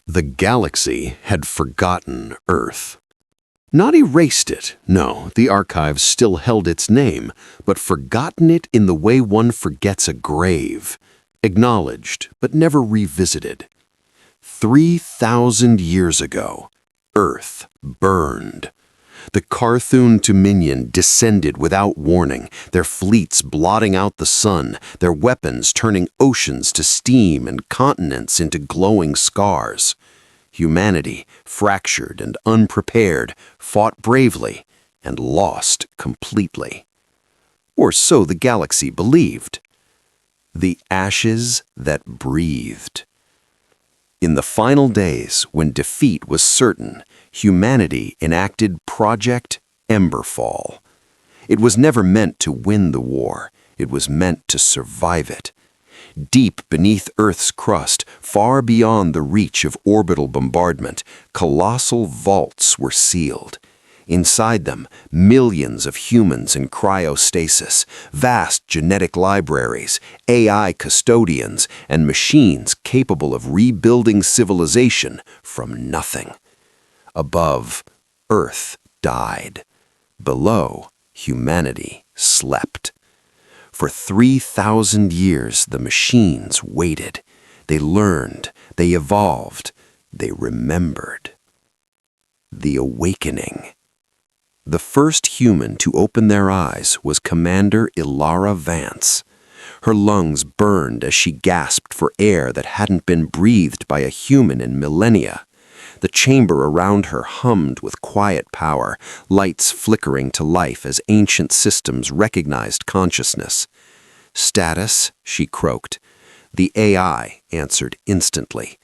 The galaxy had forgotten Earth. Not erased it, no, the archives still held its name, but forgotten it in the way one forgets a grave, acknowledged but never revisited. 3,000 years ago, Earth burned. The Carthun Dominion descended without warning, their fleets blotting out the sun, their weapons turning oceans to steam and continents into glowing scars. Humanity, fractured and unprepared, fought bravely and lost completely. Or so the galaxy believed. The ashes that breathed. In the final days, when defeat was certain, humanity enacted Project Emberfall. It was never meant to win the war. It was meant to survive it. Deep beneath Earth's crust, far beyond the reach of orbital bombardment, colossal vaults were sealed. Inside them, millions of humans in cryostasis, vast genetic libraries, AI custodians, and machines capable of rebuilding civilization from nothing. Above, Earth died. Below, humanity slept. For 3,000 years, the machines waited. They learned, they evolved, they remembered. The awakening. The first human to open their eyes was Commander Ilara Vance. Her lungs burned as she gasped for air that hadn't been breathed by a human in millennia. The chamber around her hummed with quiet power, lights flickering to life as ancient systems recognized consciousness. "Status," she croaked. The AI answered instantly.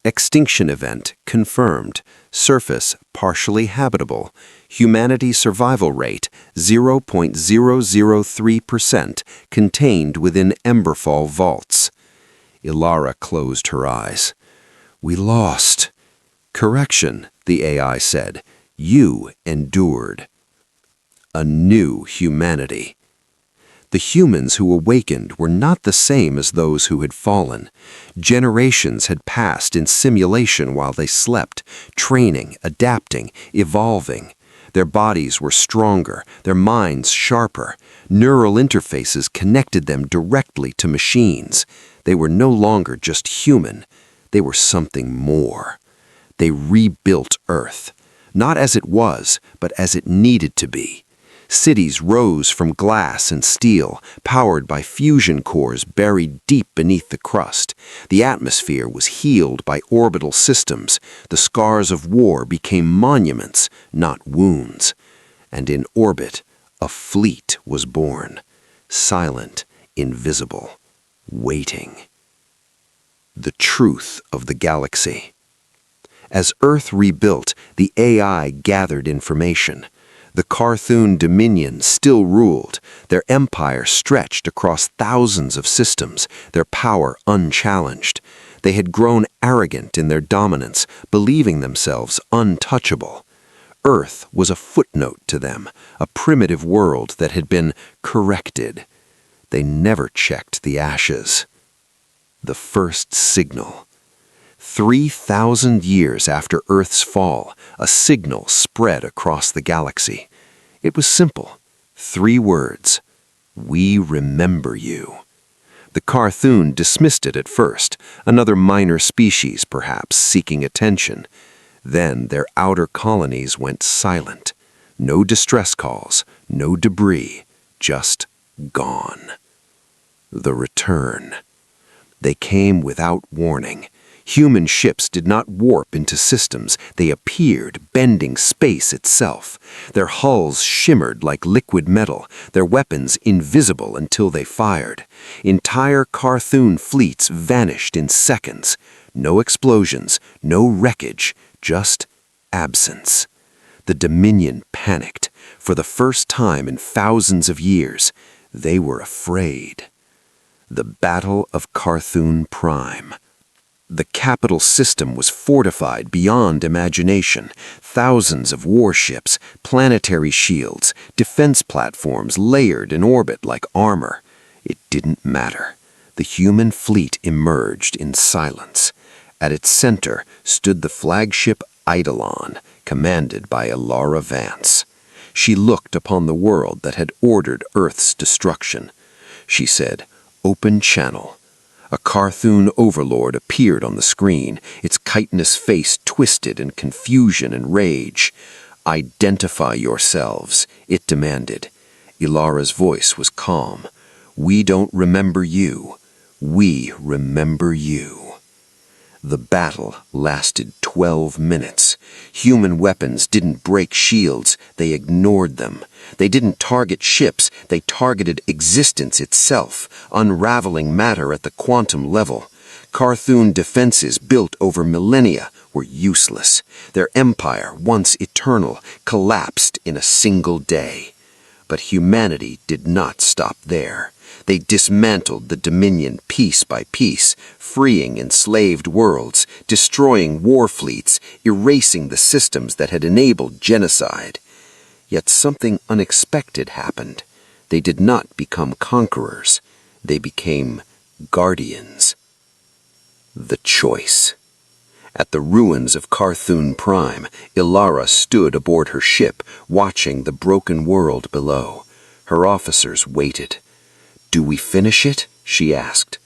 "Extinction event confirmed. Surface partially habitable. Humanity survival rate 0.003% contained within Emberfall vaults." Ilara closed her eyes. "We lost." "Correction," the AI said. "You endured." A new humanity. The humans who awakened were not the same as those who had fallen. Generations had passed in simulation while they slept, training, adapting, evolving. Their bodies were stronger, their minds sharper. Neural interfaces connected them directly to machines. They were no longer just human. They were something more. They rebuilt Earth, not as it was, but as it needed to be. Cities rose from glass and steel, powered by fusion cores buried deep beneath the crust. The atmosphere was healed by orbital systems. The scars of war became monuments, not wounds. And in orbit, a fleet was born, silent, invisible, waiting. The truth of the galaxy. As Earth rebuilt, the AI gathered information. The Carthun Dominion still ruled. Their empire stretched across thousands of systems, their power unchallenged. They had grown arrogant in their dominance, believing themselves untouchable. Earth was a footnote to them, a primitive world that had been corrected. They never checked the ashes. The first signal. 3,000 years after Earth's fall, a signal spread across the galaxy. It was simple. 3 words. "We remember you." The Carthun dismissed it at first, another minor species perhaps seeking attention. Then their outer colonies went silent. No distress calls, no debris, just gone. The return. They came without warning. Human ships did not warp into systems. They appeared, bending space itself. Their hulls shimmered like liquid metal, their weapons invisible until they fired. Entire Carthun fleets vanished in seconds. No explosions, no wreckage, just absence. The Dominion panicked. For the first time in thousands of years, they were afraid. The Battle of Carthun Prime. The capital system was fortified beyond imagination. Thousands of warships, planetary shields, defense platforms layered in orbit like armor. It didn't matter. The human fleet emerged in silence. At its center stood the flagship Eidolon, commanded by Ilara Vance. She looked upon the world that had ordered Earth's destruction. She said, "Open channel." A Carthoon overlord appeared on the screen, its chitinous face twisted in confusion and rage. "Identify yourselves," it demanded. Ilara's voice was calm. "We don't remember you. We remember you." The battle lasted 12 minutes. Human weapons didn't break shields, they ignored them. They didn't target ships, they targeted existence itself, unraveling matter at the quantum level. Carthoon defenses built over millennia were useless. Their empire, once eternal, collapsed in a single day. But humanity did not stop there. They dismantled the Dominion piece by piece, freeing enslaved worlds, destroying war fleets, erasing the systems that had enabled genocide. Yet something unexpected happened. They did not become conquerors. They became guardians. The choice. At the ruins of Carthoon Prime, Ilara stood aboard her ship, watching the broken world below. Her officers waited. "Do we finish it?" she asked.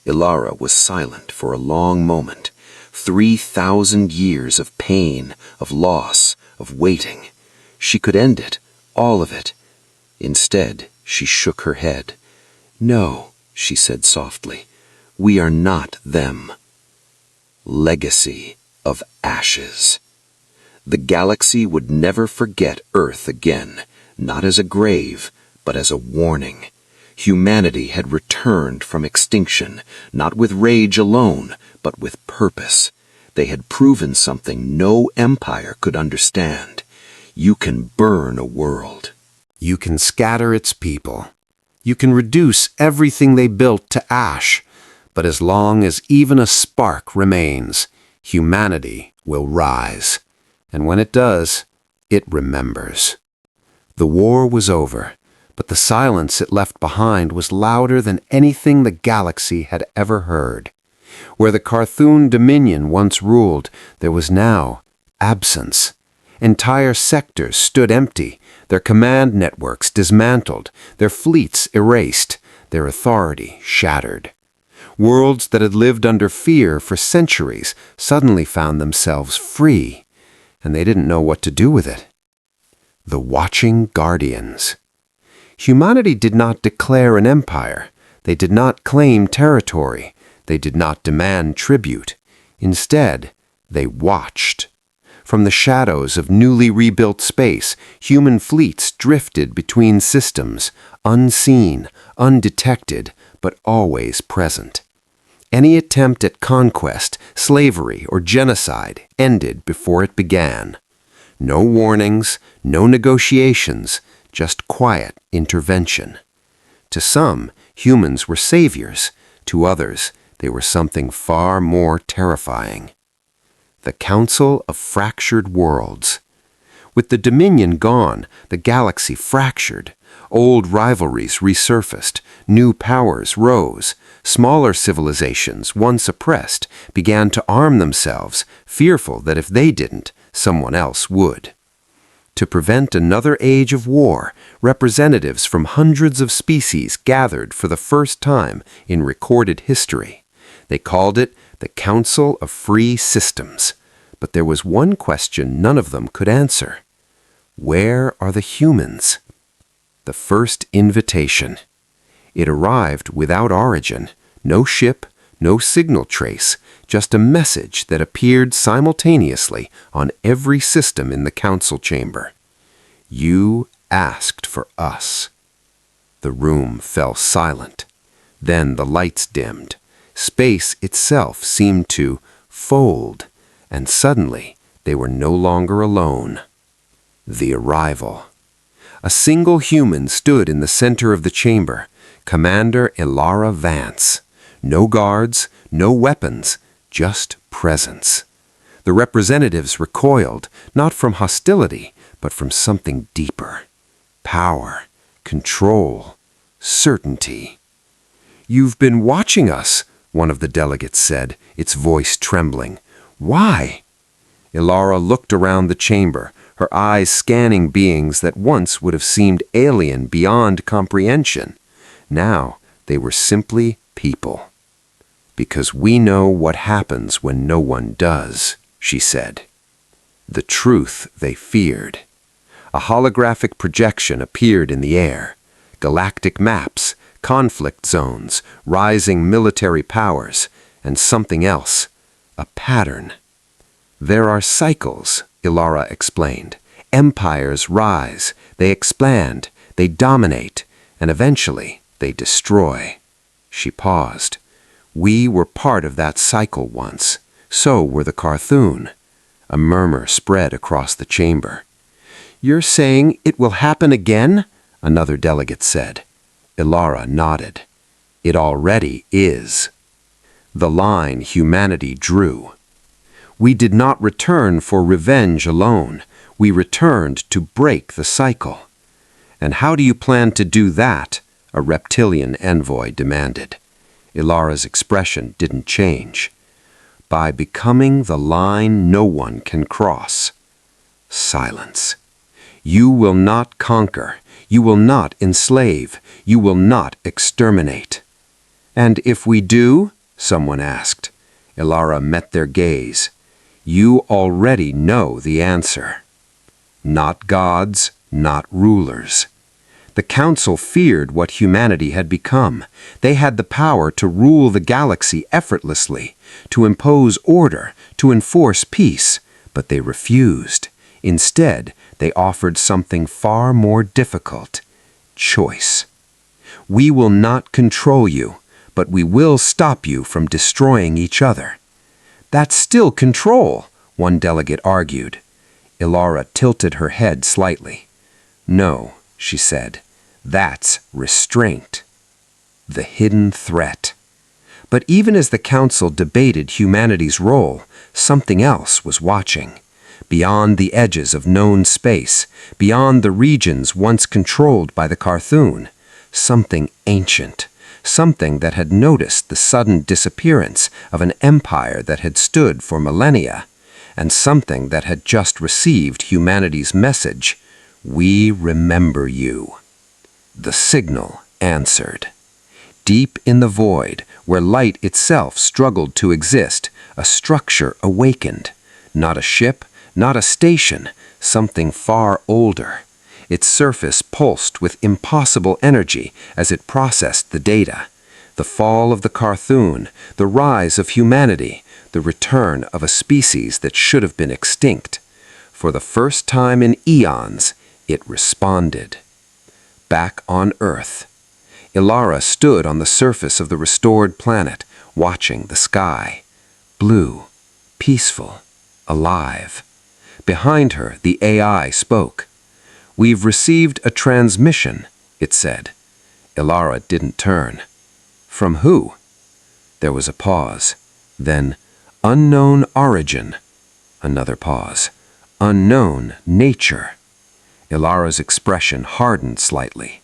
Ilara was silent for a long moment. 3,000 years of pain, of loss, of waiting. She could end it, all of it. Instead, she shook her head. "No," she said softly, "we are not them." Legacy of ashes. The galaxy would never forget Earth again, not as a grave, but as a warning. Humanity had returned from extinction, not with rage alone, but with purpose. They had proven something no empire could understand. You can burn a world. You can scatter its people. You can reduce everything they built to ash. But as long as even a spark remains, humanity will rise. And when it does, it remembers. The war was over, but the silence it left behind was louder than anything the galaxy had ever heard. Where the Carthoon Dominion once ruled, there was now absence. Entire sectors stood empty, their command networks dismantled, their fleets erased, their authority shattered. Worlds that had lived under fear for centuries suddenly found themselves free, and they didn't know what to do with it. The Watching Guardians. Humanity did not declare an empire. They did not claim territory. They did not demand tribute. Instead, they watched. From the shadows of newly rebuilt space, human fleets drifted between systems, unseen, undetected, but always present. Any attempt at conquest, slavery, or genocide ended before it began. No warnings, no negotiations, just quiet intervention. To some, humans were saviors. To others, they were something far more terrifying. The Council of Fractured Worlds. With the Dominion gone, the galaxy fractured. Old rivalries resurfaced, new powers rose. Smaller civilizations, once oppressed, began to arm themselves, fearful that if they didn't, someone else would. To prevent another age of war, representatives from hundreds of species gathered for the first time in recorded history. They called it the Council of Free Systems. But there was one question none of them could answer. Where are the humans? The first invitation. It arrived without origin, no ship, no signal trace, just a message that appeared simultaneously on every system in the council chamber. You asked for us. The room fell silent. Then the lights dimmed. Space itself seemed to fold, and suddenly they were no longer alone. The arrival. A single human stood in the center of the chamber, Commander Ilara Vance. No guards, no weapons, just presence. The representatives recoiled, not from hostility, but from something deeper. Power, control, certainty. "You've been watching us," one of the delegates said, its voice trembling. Why? Ilara looked around the chamber, her eyes scanning beings that once would have seemed alien beyond comprehension. Now they were simply people. Because we know what happens when no one does, she said. The truth they feared. A holographic projection appeared in the air. Galactic maps, conflict zones, rising military powers, and something else, a pattern. There are cycles, Ilara explained. Empires rise, they expand, they dominate, and eventually they destroy. She paused. We were part of that cycle once. So were the Carthoon. A murmur spread across the chamber. You're saying it will happen again? Another delegate said. Ilara nodded. It already is. The line humanity drew. We did not return for revenge alone. We returned to break the cycle. And how do you plan to do that? A reptilian envoy demanded. Ilara's expression didn't change. By becoming the line no one can cross. Silence. You will not conquer. You will not enslave. You will not exterminate. And if we do? Someone asked. Ilara met their gaze. You already know the answer. Not gods, not rulers. The Council feared what humanity had become. They had the power to rule the galaxy effortlessly, to impose order, to enforce peace, but they refused. Instead, they offered something far more difficult: choice. We will not control you, but we will stop you from destroying each other. That's still control, one delegate argued. Ilara tilted her head slightly. No, she said, that's restraint. The hidden threat. But even as the Council debated humanity's role, something else was watching. Beyond the edges of known space, beyond the regions once controlled by the Carthoon, something ancient, something that had noticed the sudden disappearance of an empire that had stood for millennia, and something that had just received humanity's message, we remember you. The signal answered. Deep in the void, where light itself struggled to exist, a structure awakened. Not a ship, not a station, something far older. Its surface pulsed with impossible energy as it processed the data. The fall of the Carthoon, the rise of humanity, the return of a species that should have been extinct. For the first time in eons, it responded. Back on Earth, Ilara stood on the surface of the restored planet, watching the sky. Blue, peaceful, alive. Behind her, the AI spoke. We've received a transmission, it said. Ilara didn't turn. From who? There was a pause. Then, unknown origin. Another pause. Unknown nature. Ilara's expression hardened slightly.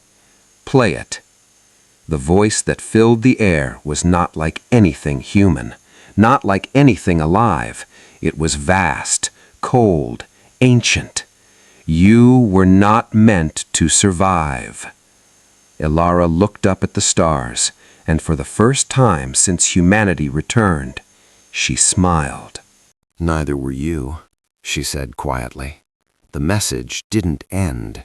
Play it. The voice that filled the air was not like anything human, not like anything alive. It was vast, cold, ancient. You were not meant to survive. Ilara looked up at the stars, and for the first time since humanity returned, she smiled. Neither were you, she said quietly. The message didn't end.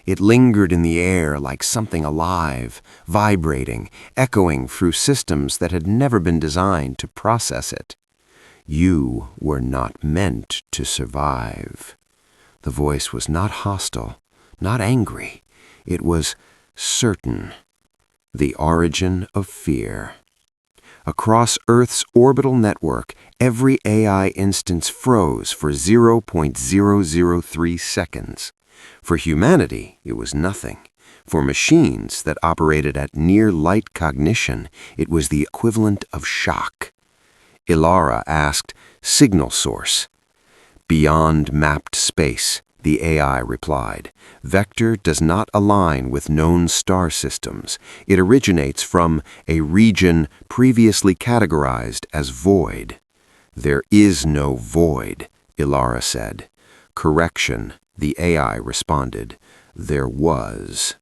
It lingered in the air like something alive, vibrating, echoing through systems that had never been designed to process it. You were not meant to survive. The voice was not hostile, not angry. It was certain. The origin of fear. Across Earth's orbital network, every AI instance froze for 0.003 seconds. For humanity, it was nothing. For machines that operated at near-light cognition, it was the equivalent of shock. Ilara asked, signal source. Beyond mapped space, The AI replied. Vector does not align with known star systems. It originates from a region previously categorized as void. There is no void, Ilara said. Correction, the AI responded. There was.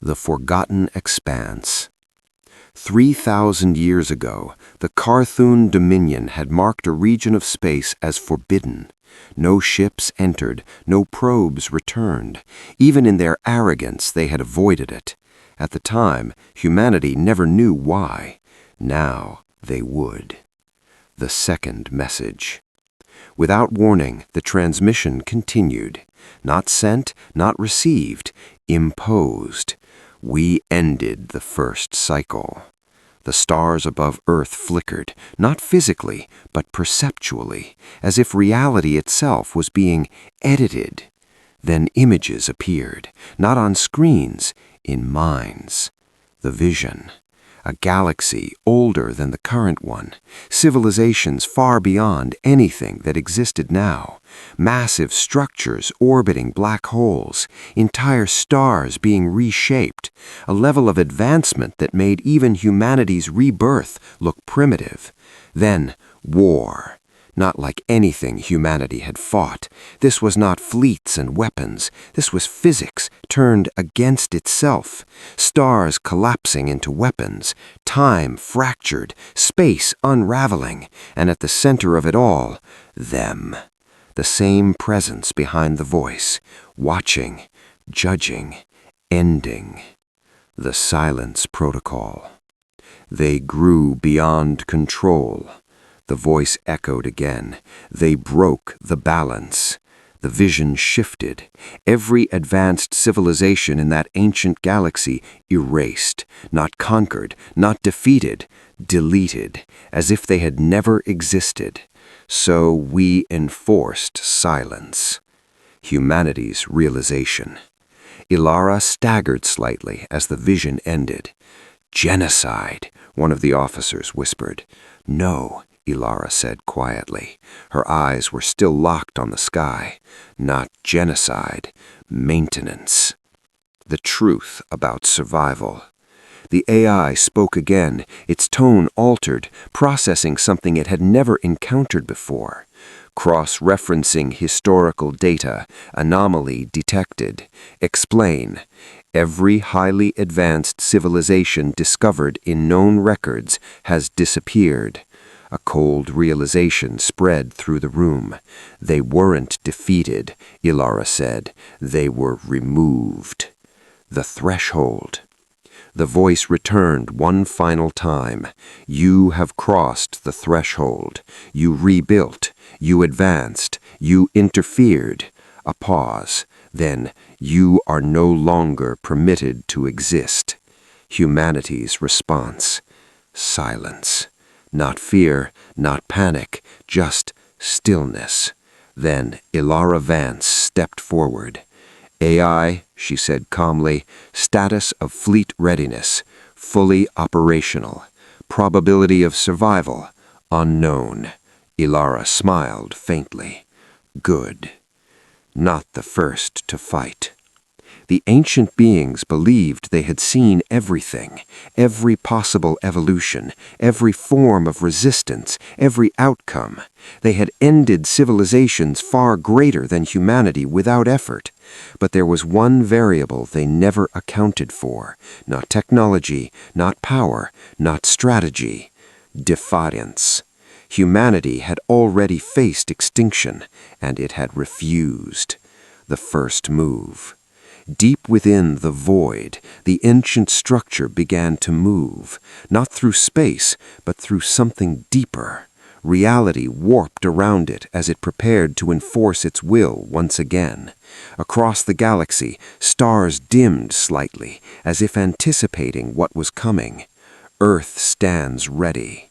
The forgotten expanse. 3,000 years ago, the Carthun Dominion had marked a region of space as forbidden. No ships entered, no probes returned. Even in their arrogance, they had avoided it. At the time, humanity never knew why. Now they would. The second message. Without warning, the transmission continued. Not sent, not received, imposed. We ended the first cycle. The stars above Earth flickered, not physically, but perceptually, as if reality itself was being edited. Then images appeared, not on screens, in minds. The vision. A galaxy older than the current one, civilizations far beyond anything that existed now, massive structures orbiting black holes, entire stars being reshaped, a level of advancement that made even humanity's rebirth look primitive. Then, war. Not like anything humanity had fought. This was not fleets and weapons. This was physics turned against itself. Stars collapsing into weapons. Time fractured. Space unraveling. And at the center of it all, them. The same presence behind the voice. Watching. Judging. Ending. The silence protocol. They grew beyond control. The voice echoed again. They broke the balance. The vision shifted. Every advanced civilization in that ancient galaxy erased, not conquered, not defeated, deleted, as if they had never existed. So we enforced silence. Humanity's realization. Ilara staggered slightly as the vision ended. Genocide, one of the officers whispered. No, Ilara said quietly. Her eyes were still locked on the sky. Not genocide, maintenance. The truth about survival. The AI spoke again, its tone altered, processing something it had never encountered before. Cross-referencing historical data, anomaly detected. Explain. Every highly advanced civilization discovered in known records has disappeared. A cold realization spread through the room. They weren't defeated, Ilara said. They were removed. The threshold. The voice returned one final time. You have crossed the threshold. You rebuilt. You advanced. You interfered. A pause. Then, you are no longer permitted to exist. Humanity's response. Silence. Not fear, not panic, just stillness. Then Ilara Vance stepped forward. AI, she said calmly, status of fleet readiness, fully operational. Probability of survival, unknown. Ilara smiled faintly. Good. Not the first to fight. The ancient beings believed they had seen everything, every possible evolution, every form of resistance, every outcome. They had ended civilizations far greater than humanity without effort. But there was one variable they never accounted for. Not technology, not power, not strategy. Defiance. Humanity had already faced extinction, and it had refused. The first move. Deep within the void, the ancient structure began to move, not through space, but through something deeper. Reality warped around it as it prepared to enforce its will once again. Across the galaxy, stars dimmed slightly, as if anticipating what was coming. Earth stands ready.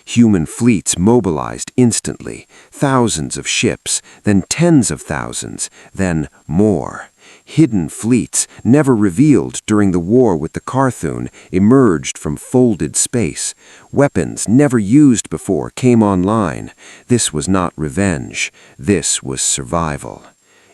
Human fleets mobilized instantly, thousands of ships, then tens of thousands, then more. Hidden fleets, never revealed during the war with the Carthun, emerged from folded space. Weapons never used before came online. This was not revenge. This was survival.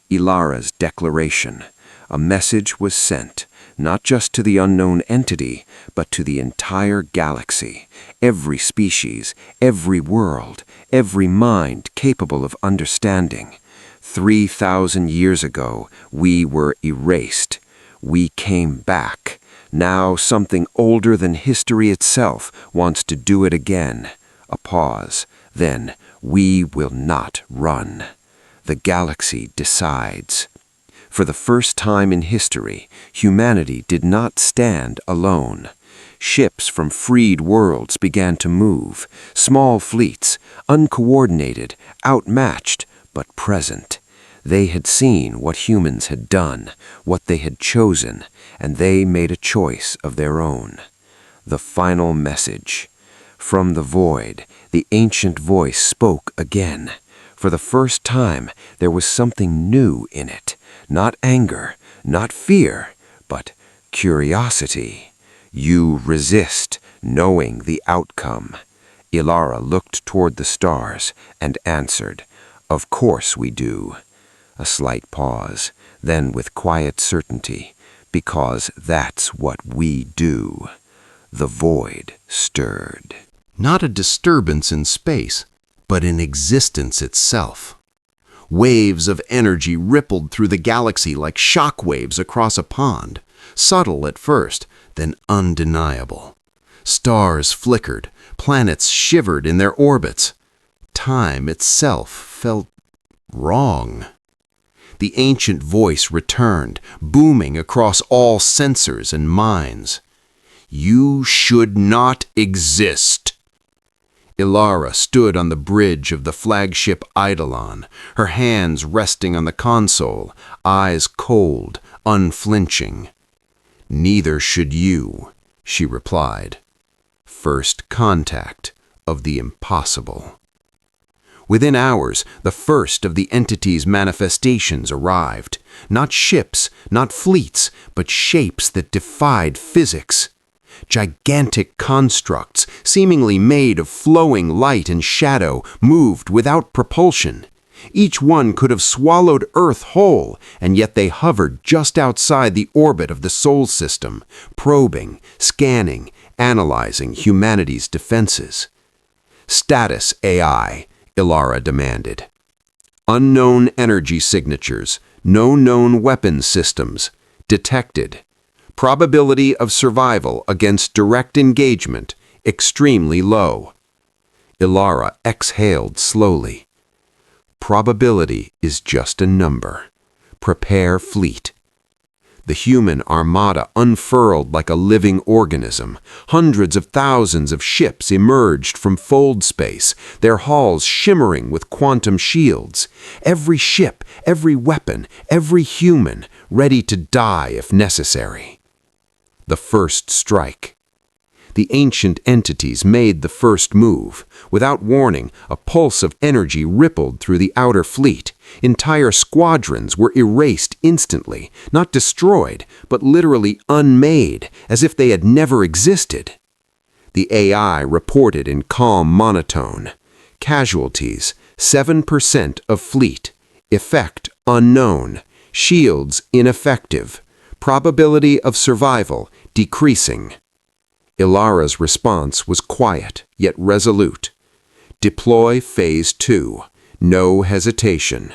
Ilara's declaration. A message was sent, not just to the unknown entity, but to the entire galaxy, every species, every world, every mind capable of understanding. 3,000 years ago, we were erased. We came back. Now something older than history itself wants to do it again. A pause. Then, we will not run. The galaxy decides. For the first time in history, humanity did not stand alone. Ships from freed worlds began to move, small fleets, uncoordinated, outmatched, but present. They had seen what humans had done, what they had chosen, and they made a choice of their own. The final message. From the void, the ancient voice spoke again. For the first time, there was something new in it. Not anger, not fear, but curiosity. You resist, knowing the outcome. Ilara looked toward the stars and answered, "Of course we do." A slight pause, then with quiet certainty, "Because that's what we do." The void stirred. Not a disturbance in space, but in existence itself. Waves of energy rippled through the galaxy like shock waves across a pond, subtle at first, then undeniable. Stars flickered, planets shivered in their orbits. Time itself felt wrong. The ancient voice returned, booming across all sensors and minds. "You should not exist." Ilara stood on the bridge of the flagship Eidolon, her hands resting on the console, eyes cold, unflinching. "Neither should you," she replied. First contact of the impossible. Within hours, the first of the entity's manifestations arrived. Not ships, not fleets, but shapes that defied physics. Gigantic constructs, seemingly made of flowing light and shadow, moved without propulsion. Each one could have swallowed Earth whole, and yet they hovered just outside the orbit of the Sol system, probing, scanning, analyzing humanity's defenses. "Status, AI," Ilara demanded. "Unknown energy signatures, no known weapon systems, detected. Probability of survival against direct engagement, extremely low." Ilara exhaled slowly. "Probability is just a number. Prepare fleet." The human armada unfurled like a living organism. Hundreds of thousands of ships emerged from fold space, their hulls shimmering with quantum shields. Every ship, every weapon, every human, ready to die if necessary. The first strike. The ancient entities made the first move. Without warning, a pulse of energy rippled through the outer fleet. Entire squadrons were erased instantly, not destroyed, but literally unmade, as if they had never existed. The AI reported in calm monotone. Casualties, 7% of fleet. Effect unknown. Shields ineffective. Probability of survival decreasing. Ilara's response was quiet, yet resolute. Deploy Phase 2. No hesitation.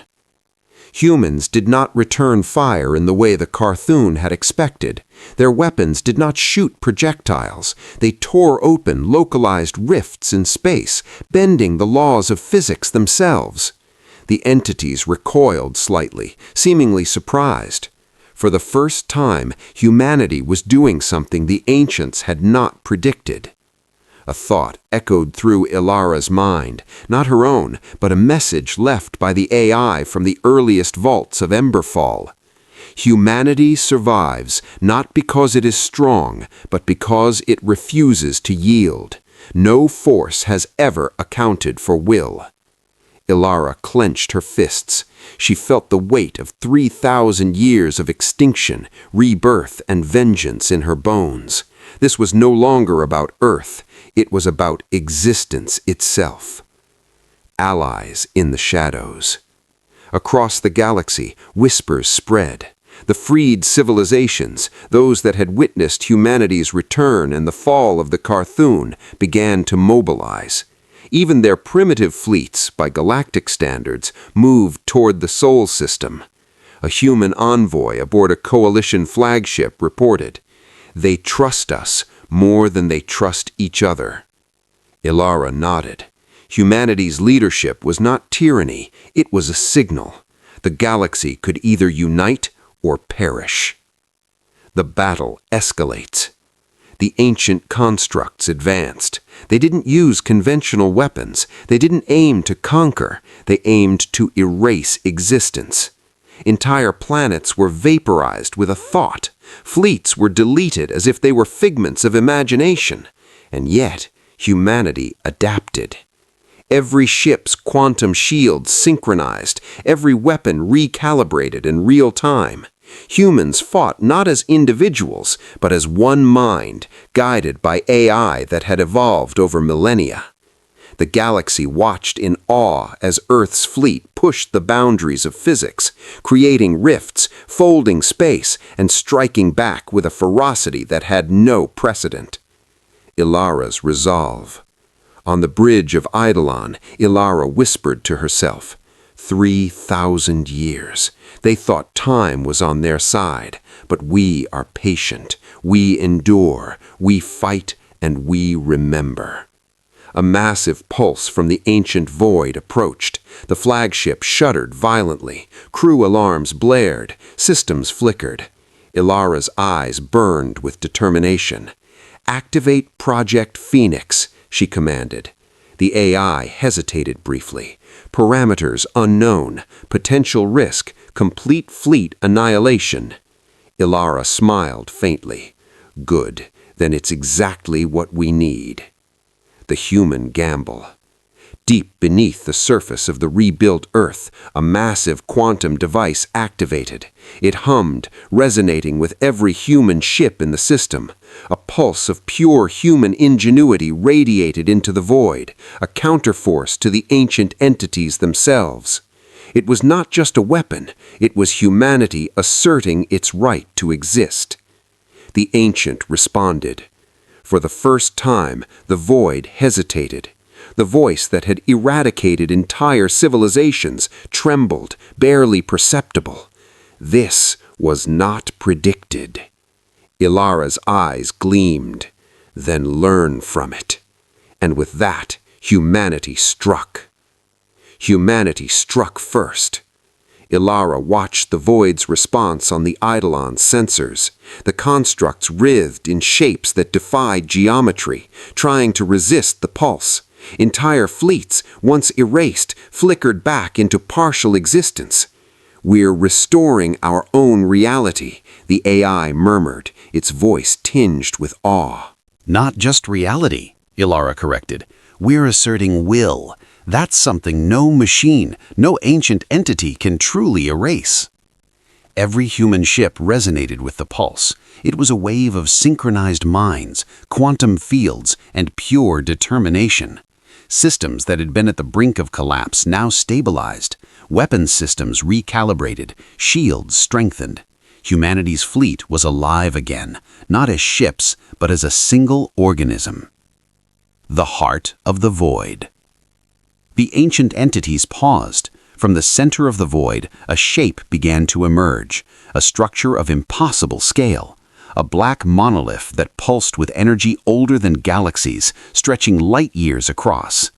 Humans did not return fire in the way the Carthun had expected. Their weapons did not shoot projectiles. They tore open localized rifts in space, bending the laws of physics themselves. The entities recoiled slightly, seemingly surprised. For the first time, humanity was doing something the ancients had not predicted. A thought echoed through Ilara's mind, not her own, but a message left by the AI from the earliest vaults of Emberfall. Humanity survives not because it is strong, but because it refuses to yield. No force has ever accounted for will. Ilara clenched her fists. She felt the weight of 3,000 years of extinction, rebirth, and vengeance in her bones. This was no longer about Earth. It was about existence itself. Allies in the shadows. Across the galaxy, whispers spread. The freed civilizations, those that had witnessed humanity's return and the fall of the Carthun, began to mobilize. Even their primitive fleets, by galactic standards, moved toward the Sol system. A human envoy aboard a coalition flagship reported, "They trust us more than they trust each other." Ilara nodded. Humanity's leadership was not tyranny, it was a signal. The galaxy could either unite or perish. The battle escalates. The ancient constructs advanced. They didn't use conventional weapons. They didn't aim to conquer. They aimed to erase existence. Entire planets were vaporized with a thought. Fleets were deleted as if they were figments of imagination. And yet, humanity adapted. Every ship's quantum shield synchronized, every weapon recalibrated in real time. Humans fought not as individuals, but as one mind, guided by AI that had evolved over millennia. The galaxy watched in awe as Earth's fleet pushed the boundaries of physics, creating rifts, folding space, and striking back with a ferocity that had no precedent. Ilara's resolve. On the bridge of Eidolon, Ilara whispered to herself, 3,000 years. They thought time was on their side, but we are patient, we endure, we fight, and we remember. A massive pulse from the ancient void approached. The flagship shuddered violently. Crew alarms blared. Systems flickered. Ilara's eyes burned with determination. "Activate Project Phoenix," she commanded. The AI hesitated briefly. Parameters unknown, potential risk, complete fleet annihilation. Ilara smiled faintly. "Good, then it's exactly what we need." The human gamble. Deep beneath the surface of the rebuilt Earth, a massive quantum device activated. It hummed, resonating with every human ship in the system. A pulse of pure human ingenuity radiated into the void, a counterforce to the ancient entities themselves. It was not just a weapon, it was humanity asserting its right to exist. The ancient responded. For the first time, the void hesitated. The voice that had eradicated entire civilizations trembled, barely perceptible. This was not predicted. Ilara's eyes gleamed. Then learn from it. And with that, humanity struck. Humanity struck first. Ilara watched the void's response on the Eidolon sensors. The constructs writhed in shapes that defied geometry, trying to resist the pulse. Entire fleets, once erased, flickered back into partial existence. "We're restoring our own reality," the AI murmured, its voice tinged with awe. Not just reality, Ilara corrected. We're asserting will. That's something no machine, no ancient entity can truly erase. Every human ship resonated with the pulse. It was a wave of synchronized minds, quantum fields, and pure determination. Systems that had been at the brink of collapse now stabilized, weapons systems recalibrated, shields strengthened. Humanity's fleet was alive again, not as ships, but as a single organism. The heart of the void. The ancient entities paused. From the center of the void, a shape began to emerge, a structure of impossible scale. A black monolith that pulsed with energy older than galaxies, stretching light years across.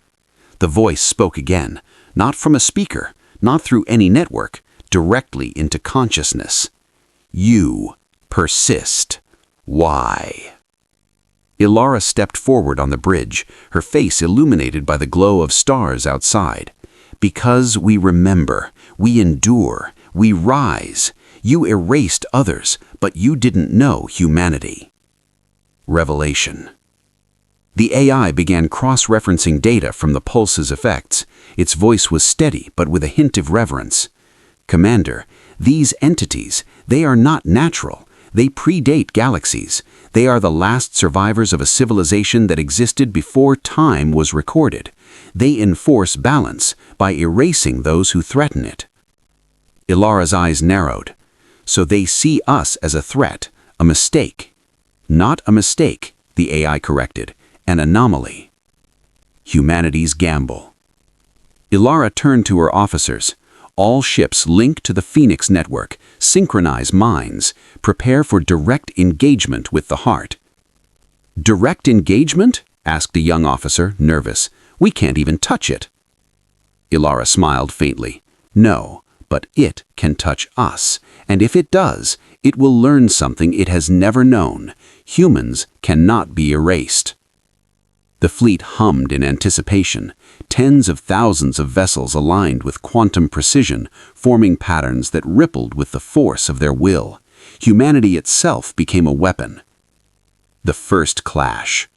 The voice spoke again, not from a speaker, not through any network, directly into consciousness. You persist. Why? Ilara stepped forward on the bridge, her face illuminated by the glow of stars outside. Because we remember, we endure, we rise. You erased others, but you didn't know humanity. Revelation. The AI began cross-referencing data from the pulse's effects. Its voice was steady, but with a hint of reverence. Commander, these entities, they are not natural. They predate galaxies. They are the last survivors of a civilization that existed before time was recorded. They enforce balance by erasing those who threaten it. Ilara's eyes narrowed. So they see us as a threat, a mistake. Not a mistake, the AI corrected, an anomaly. Humanity's gamble. Ilara turned to her officers. All ships link to the Phoenix network, synchronize minds, prepare for direct engagement with the heart. Direct engagement? Asked a young officer, nervous. We can't even touch it. Ilara smiled faintly. No, but it can touch us, and if it does, it will learn something it has never known. Humans cannot be erased. The fleet hummed in anticipation. Tens of thousands of vessels aligned with quantum precision, forming patterns that rippled with the force of their will. Humanity itself became a weapon. The first clash.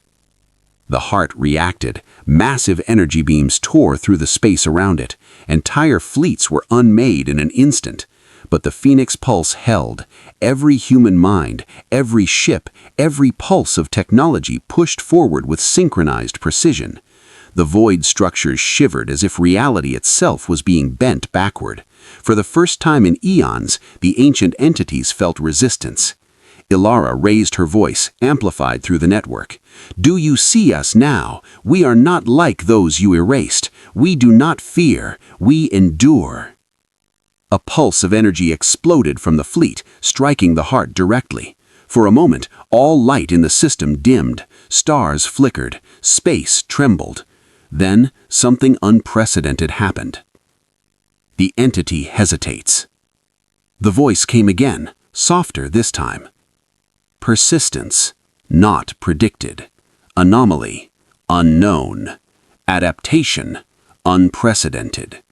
The heart reacted. Massive energy beams tore through the space around it. Entire fleets were unmade in an instant. But the Phoenix pulse held. Every human mind, every ship, every pulse of technology pushed forward with synchronized precision. The void structures shivered as if reality itself was being bent backward. For the first time in eons, the ancient entities felt resistance. Ilara raised her voice, amplified through the network. Do you see us now? We are not like those you erased. We do not fear. We endure. A pulse of energy exploded from the fleet, striking the heart directly. For a moment, all light in the system dimmed. Stars flickered. Space trembled. Then, something unprecedented happened. The entity hesitates. The voice came again, softer this time. Persistence, not predicted. Anomaly, unknown. Adaptation, unprecedented.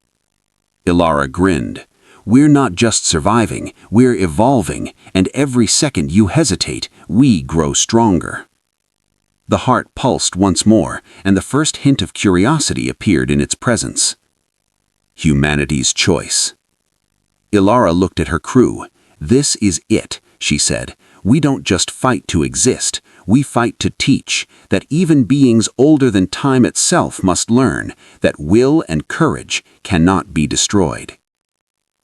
Ilara grinned. We're not just surviving, we're evolving, and every second you hesitate, we grow stronger. The heart pulsed once more, and the first hint of curiosity appeared in its presence. Humanity's choice. Ilara looked at her crew. This is it, she said. We don't just fight to exist, we fight to teach, that even beings older than time itself must learn, that will and courage cannot be destroyed.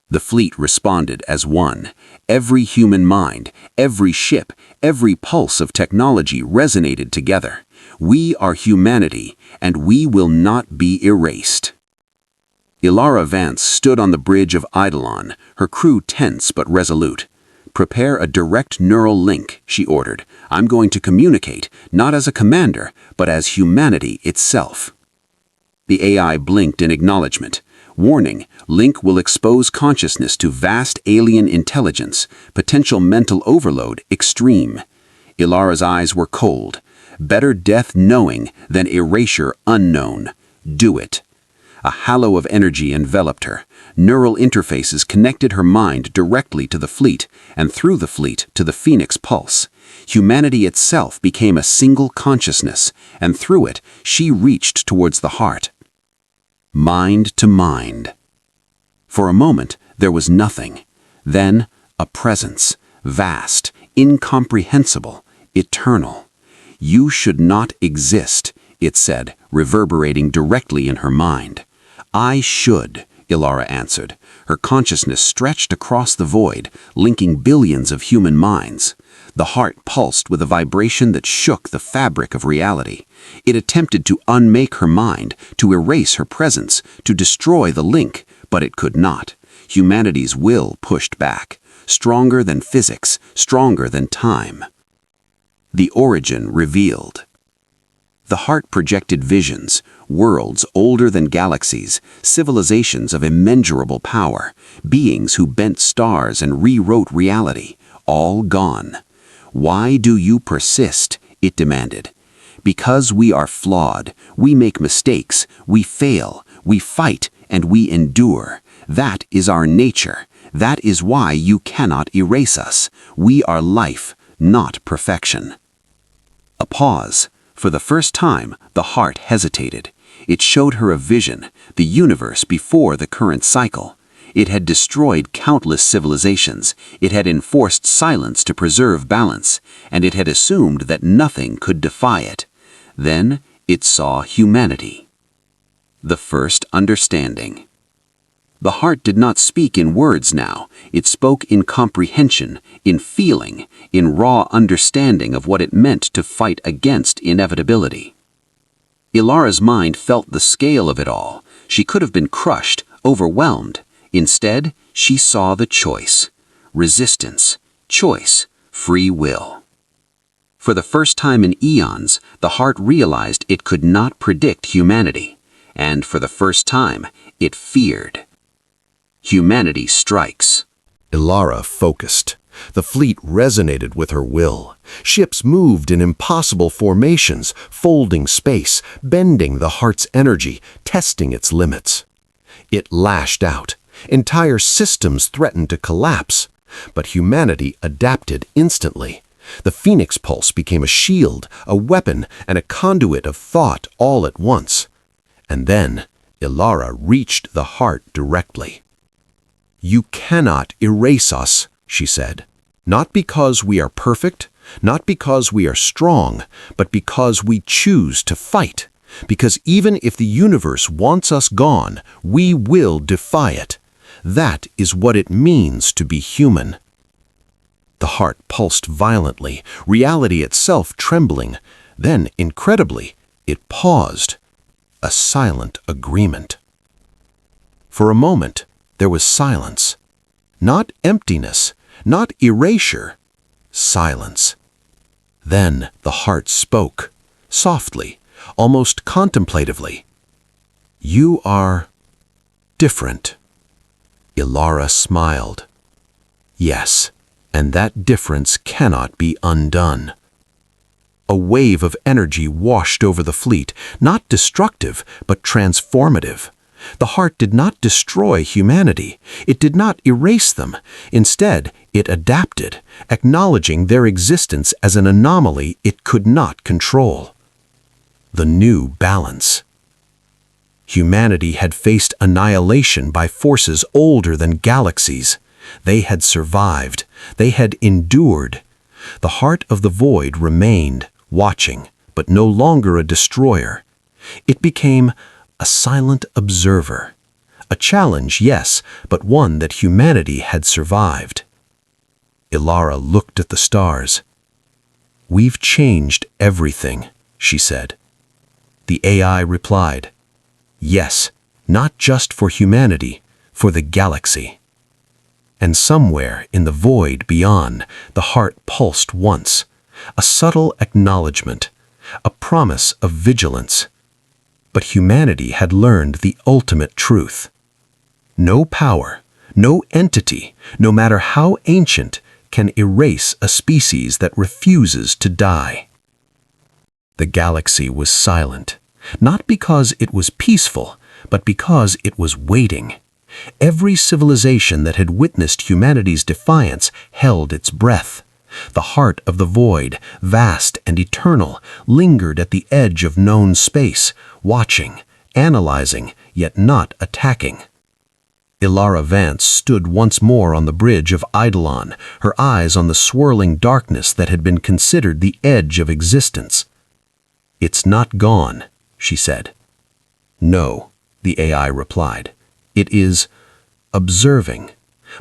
The fleet responded as one. Every human mind, every ship, every pulse of technology resonated together. We are humanity, and we will not be erased. Ilara Vance stood on the bridge of Eidolon, her crew tense but resolute. Prepare a direct neural link, she ordered. I'm going to communicate, not as a commander, but as humanity itself. The AI blinked in acknowledgement. Warning, link will expose consciousness to vast alien intelligence, potential mental overload extreme. Ilara's eyes were cold. Better death knowing than erasure unknown. Do it. A halo of energy enveloped her. Neural interfaces connected her mind directly to the fleet, and through the fleet to the Phoenix pulse. Humanity itself became a single consciousness, and through it she reached towards the heart. Mind to mind. For a moment there was nothing. Then a presence, vast, incomprehensible, eternal. You should not exist, it said, reverberating directly in her mind. I should, Ilara answered. Her consciousness stretched across the void, linking billions of human minds. The heart pulsed with a vibration that shook the fabric of reality. It attempted to unmake her mind, to erase her presence, to destroy the link, but it could not. Humanity's will pushed back, stronger than physics, stronger than time. The origin revealed. The heart projected visions, worlds older than galaxies, civilizations of immeasurable power, beings who bent stars and rewrote reality, all gone. Why do you persist? It demanded. Because we are flawed, we make mistakes, we fail, we fight, and we endure. That is our nature. That is why you cannot erase us. We are life, not perfection. A pause. For the first time, the heart hesitated. It showed her a vision, the universe before the current cycle. It had destroyed countless civilizations. It had enforced silence to preserve balance, and it had assumed that nothing could defy it. Then it saw humanity. The first understanding. The heart did not speak in words now. It spoke in comprehension, in feeling, in raw understanding of what it meant to fight against inevitability. Ilara's mind felt the scale of it all. She could have been crushed, overwhelmed. Instead, she saw the choice. Resistance, choice, free will. For the first time in eons, the heart realized it could not predict humanity. And for the first time, it feared. Humanity strikes. Ilara focused. The fleet resonated with her will. Ships moved in impossible formations, folding space, bending the heart's energy, testing its limits. It lashed out. Entire systems threatened to collapse. But humanity adapted instantly. The Phoenix Pulse became a shield, a weapon, and a conduit of thought all at once. And then, Ilara reached the heart directly. "You cannot erase us," she said. "Not because we are perfect, not because we are strong, but because we choose to fight. Because even if the universe wants us gone, we will defy it. That is what it means to be human." The heart pulsed violently, reality itself trembling. Then, incredibly, it paused. A silent agreement. For a moment, there was silence. Not emptiness, not erasure. Silence. Then the heart spoke, softly, almost contemplatively. "You are different." Ilara smiled. "Yes, and that difference cannot be undone." A wave of energy washed over the fleet, not destructive, but transformative. The heart did not destroy humanity. It did not erase them. Instead, it adapted, acknowledging their existence as an anomaly it could not control. The new balance. Humanity had faced annihilation by forces older than galaxies. They had survived. They had endured. The heart of the void remained, watching, but no longer a destroyer. It became a silent observer. A challenge, yes, but one that humanity had survived. Ilara looked at the stars. "We've changed everything," she said. The AI replied, "Yes, not just for humanity, for the galaxy." And somewhere in the void beyond, the heart pulsed once, a subtle acknowledgement, a promise of vigilance. But humanity had learned the ultimate truth. No power, no entity, no matter how ancient, can erase a species that refuses to die. The galaxy was silent, not because it was peaceful, but because it was waiting. Every civilization that had witnessed humanity's defiance held its breath. The heart of the void, vast and eternal, lingered at the edge of known space, watching, analyzing, yet not attacking. Ilara Vance stood once more on the bridge of Eidolon, her eyes on the swirling darkness that had been considered the edge of existence. "It's not gone," she said. "No," the AI replied. "It is observing,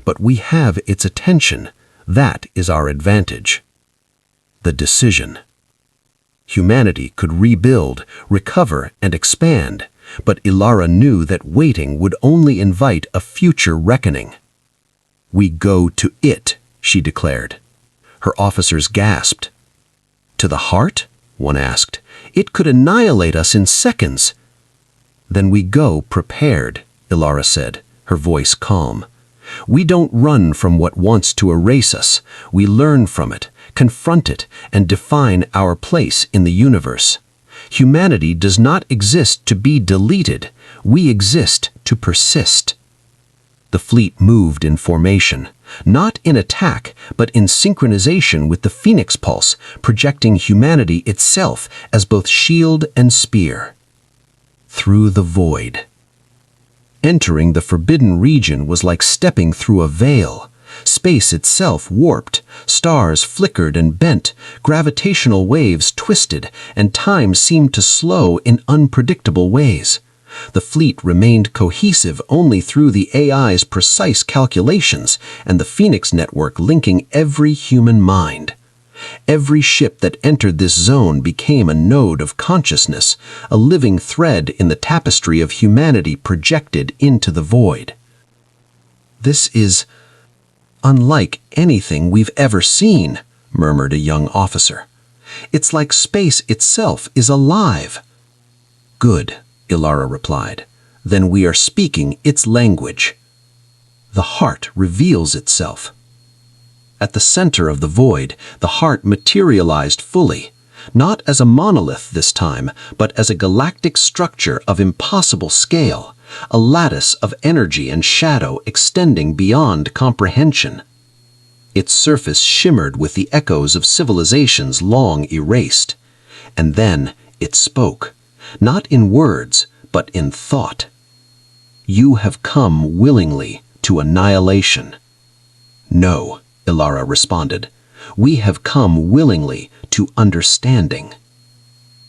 but we have its attention. That is our advantage." The decision. Humanity could rebuild, recover, and expand, but Ilara knew that waiting would only invite a future reckoning. "We go to it," she declared. Her officers gasped. "To the heart?" one asked. "It could annihilate us in seconds." "Then we go prepared," Ilara said, her voice calm. "We don't run from what wants to erase us. We learn from it, confront it, and define our place in the universe. Humanity does not exist to be deleted. We exist to persist." The fleet moved in formation, not in attack, but in synchronization with the Phoenix Pulse, projecting humanity itself as both shield and spear. Through the void. Entering the forbidden region was like stepping through a veil. Space itself warped, stars flickered and bent, gravitational waves twisted, and time seemed to slow in unpredictable ways. The fleet remained cohesive only through the AI's precise calculations and the Phoenix network linking every human mind. Every ship that entered this zone became a node of consciousness, a living thread in the tapestry of humanity projected into the void. "This is unlike anything we've ever seen," murmured a young officer. "It's like space itself is alive." "Good," Ilara replied. "Then we are speaking its language." The heart reveals itself. At the center of the void, the heart materialized fully, not as a monolith this time, but as a galactic structure of impossible scale, a lattice of energy and shadow extending beyond comprehension. Its surface shimmered with the echoes of civilizations long erased. And then it spoke, not in words, but in thought. "You have come willingly to annihilation." "No," Ilara responded. "We have come willingly to understanding."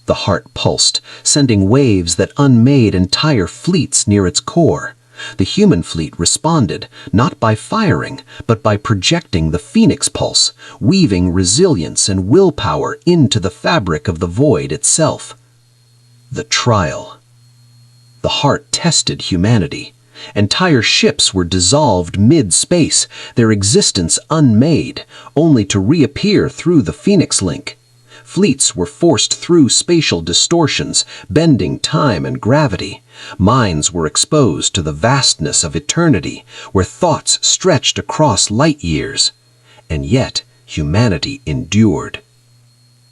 The heart pulsed, sending waves that unmade entire fleets near its core. The human fleet responded, not by firing, but by projecting the Phoenix pulse, weaving resilience and willpower into the fabric of the void itself. The trial. The heart tested humanity. Entire ships were dissolved mid-space, their existence unmade, only to reappear through the Phoenix link. Fleets were forced through spatial distortions, bending time and gravity. Minds were exposed to the vastness of eternity, where thoughts stretched across light years. And yet, humanity endured.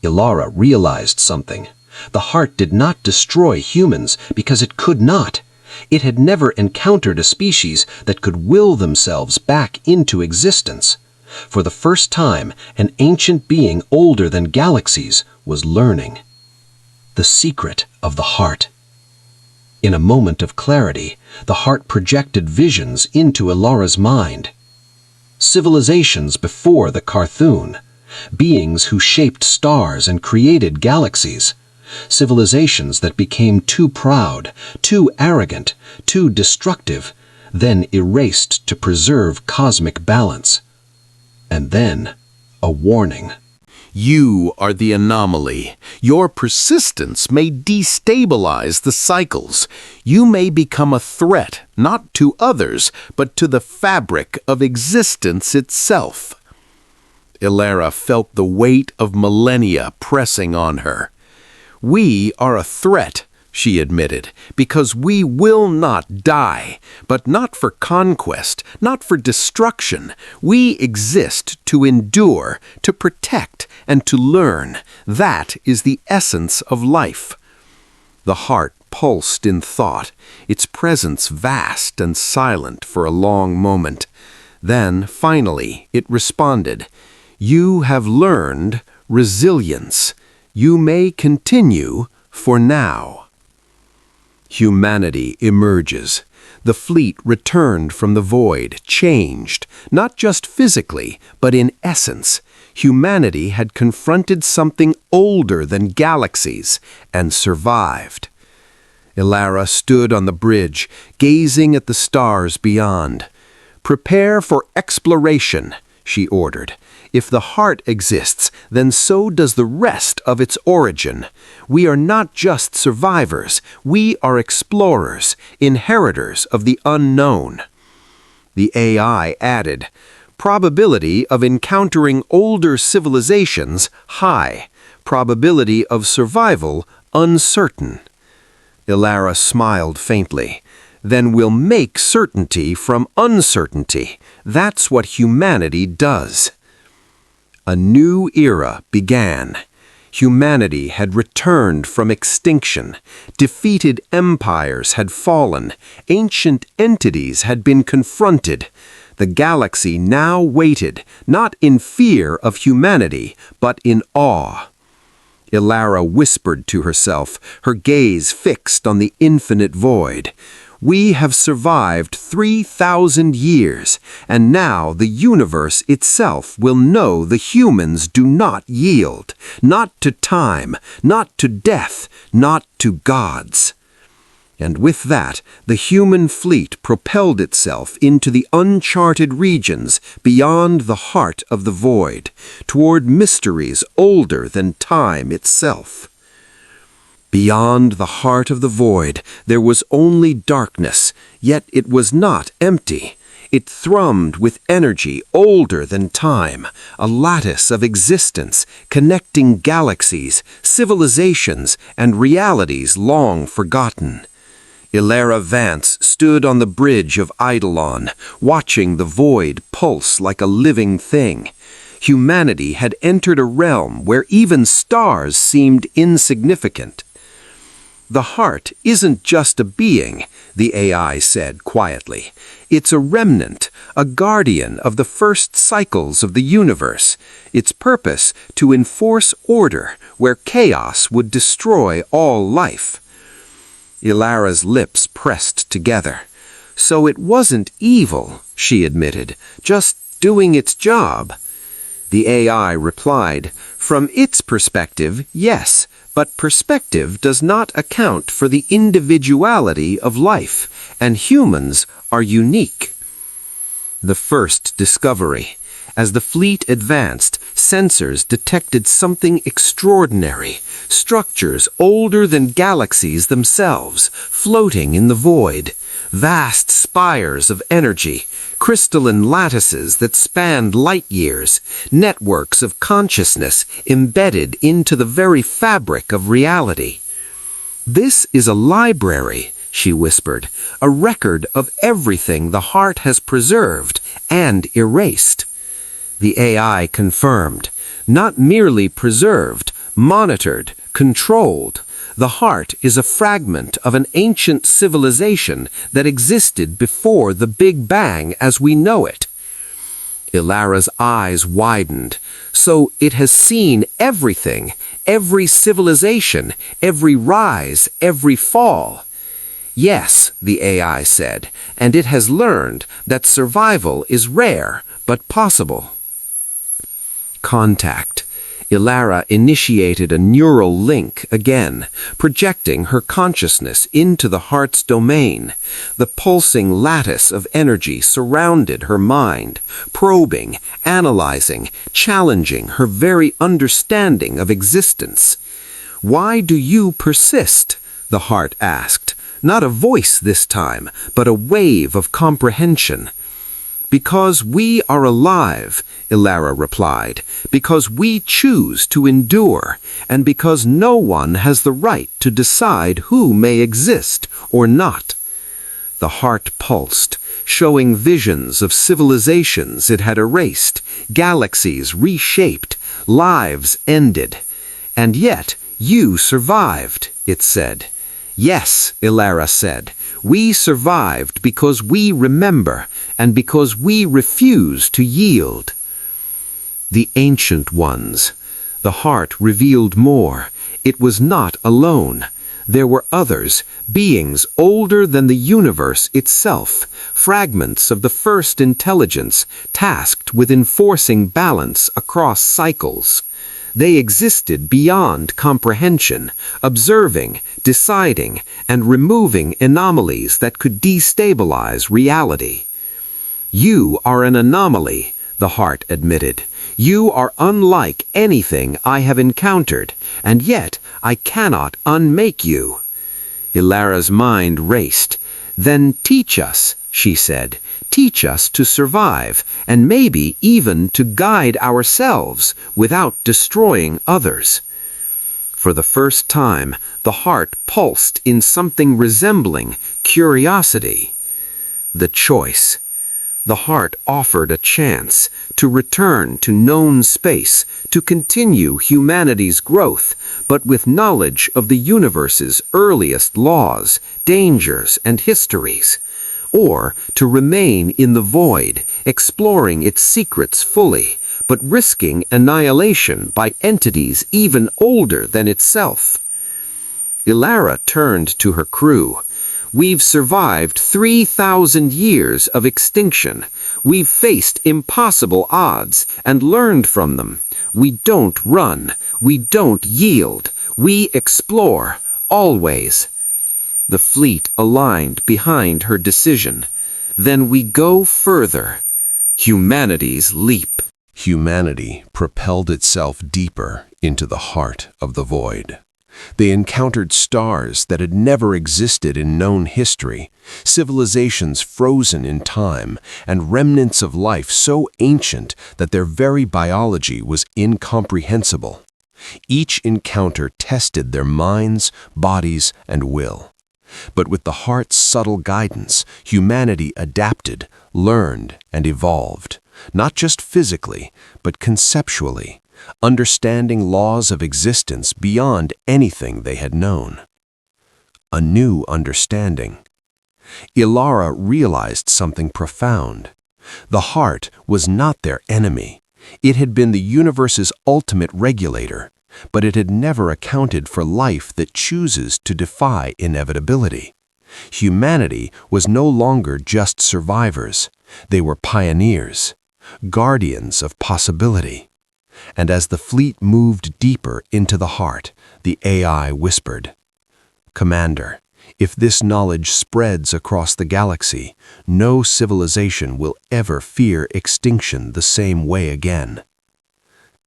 Ilara realized something. The heart did not destroy humans because it could not. It had never encountered a species that could will themselves back into existence. For the first time, an ancient being older than galaxies was learning. The secret of the heart. In a moment of clarity, the heart projected visions into Ilara's mind. Civilizations before the Carthun, beings who shaped stars and created galaxies. Civilizations that became too proud, too arrogant, too destructive, then erased to preserve cosmic balance. And then, a warning. You are the anomaly. Your persistence may destabilize the cycles. You may become a threat, not to others, but to the fabric of existence itself. Ilara felt the weight of millennia pressing on her. "We are a threat," she admitted, "because we will not die, but not for conquest, not for destruction. We exist to endure, to protect, and to learn. That is the essence of life." The heart pulsed in thought, its presence vast and silent for a long moment. Then, finally, it responded, "You have learned resilience. You may continue for now." Humanity emerges. The fleet returned from the void, changed, not just physically, but in essence. Humanity had confronted something older than galaxies and survived. Ilara stood on the bridge, gazing at the stars beyond. "Prepare for exploration," she ordered. "If the heart exists, then so does the rest of its origin. We are not just survivors, we are explorers, inheritors of the unknown." The AI added, "Probability of encountering older civilizations high, probability of survival uncertain." Ilara smiled faintly. "Then we'll make certainty from uncertainty. That's what humanity does." A new era began. Humanity had returned from extinction. Defeated empires had fallen. Ancient entities had been confronted. The galaxy now waited, not in fear of humanity, but in awe. Ilara whispered to herself, her gaze fixed on the infinite void. "We have survived 3,000 years, and now the universe itself will know the humans do not yield, not to time, not to death, not to gods." And with that, the human fleet propelled itself into the uncharted regions beyond the heart of the void, toward mysteries older than time itself. Beyond the heart of the void, there was only darkness, yet it was not empty. It thrummed with energy older than time, a lattice of existence connecting galaxies, civilizations, and realities long forgotten. Ilara Vance stood on the bridge of Eidolon, watching the void pulse like a living thing. Humanity had entered a realm where even stars seemed insignificant. "The heart isn't just a being," the AI said quietly. "It's a remnant, a guardian of the first cycles of the universe. Its purpose to enforce order where chaos would destroy all life." Ilara's lips pressed together. "So it wasn't evil," she admitted, "just doing its job." The AI replied, "From its perspective, yes, but perspective does not account for the individuality of life, and humans are unique." The first discovery. As the fleet advanced, sensors detected something extraordinary, structures older than galaxies themselves, floating in the void, vast spires of energy, crystalline lattices that spanned light years, networks of consciousness embedded into the very fabric of reality. "This is a library," she whispered, "a record of everything the heart has preserved and erased." The AI confirmed, "Not merely preserved, monitored, controlled. The heart is a fragment of an ancient civilization that existed before the Big Bang as we know it." Ilara's eyes widened. "So it has seen everything, every civilization, every rise, every fall." "Yes," the AI said, "and it has learned that survival is rare but possible." Contact. Ilara initiated a neural link again, projecting her consciousness into the heart's domain. The pulsing lattice of energy surrounded her mind, probing, analyzing, challenging her very understanding of existence. "Why do you persist?" the heart asked. Not a voice this time, but a wave of comprehension. "Because we are alive," Ilara replied, "because we choose to endure, and because no one has the right to decide who may exist or not." The heart pulsed, showing visions of civilizations it had erased, galaxies reshaped, lives ended. "And yet you survived," it said. "Yes," Ilara said, "we survived because we remember and because we refuse to yield." The ancient ones. The heart revealed more. It was not alone. There were others, beings older than the universe itself, fragments of the first intelligence, tasked with enforcing balance across cycles. They existed beyond comprehension, observing, deciding, and removing anomalies that could destabilize reality. "You are an anomaly," the heart admitted. "You are unlike anything I have encountered, and yet I cannot unmake you." Ilara's mind raced. "Then teach us," she said. "Teach us to survive, and maybe even to guide ourselves without destroying others." For the first time, the heart pulsed in something resembling curiosity. The choice. The heart offered a chance to return to known space, to continue humanity's growth, but with knowledge of the universe's earliest laws, dangers, and histories. Or to remain in the void, exploring its secrets fully, but risking annihilation by entities even older than itself. Ilara turned to her crew. "We've survived 3,000 years of extinction. We've faced impossible odds and learned from them. We don't run. We don't yield. We explore, always." The fleet aligned behind her decision. Then we go further. Humanity's leap. Humanity propelled itself deeper into the heart of the void. They encountered stars that had never existed in known history, civilizations frozen in time, and remnants of life so ancient that their very biology was incomprehensible. Each encounter tested their minds, bodies, and will. But with the heart's subtle guidance, humanity adapted, learned, and evolved, not just physically, but conceptually, understanding laws of existence beyond anything they had known. A new understanding. Ilara realized something profound. The heart was not their enemy. It had been the universe's ultimate regulator, but it had never accounted for life that chooses to defy inevitability. Humanity was no longer just survivors. They were pioneers, guardians of possibility. And as the fleet moved deeper into the heart, the AI whispered, "Commander, if this knowledge spreads across the galaxy, no civilization will ever fear extinction the same way again."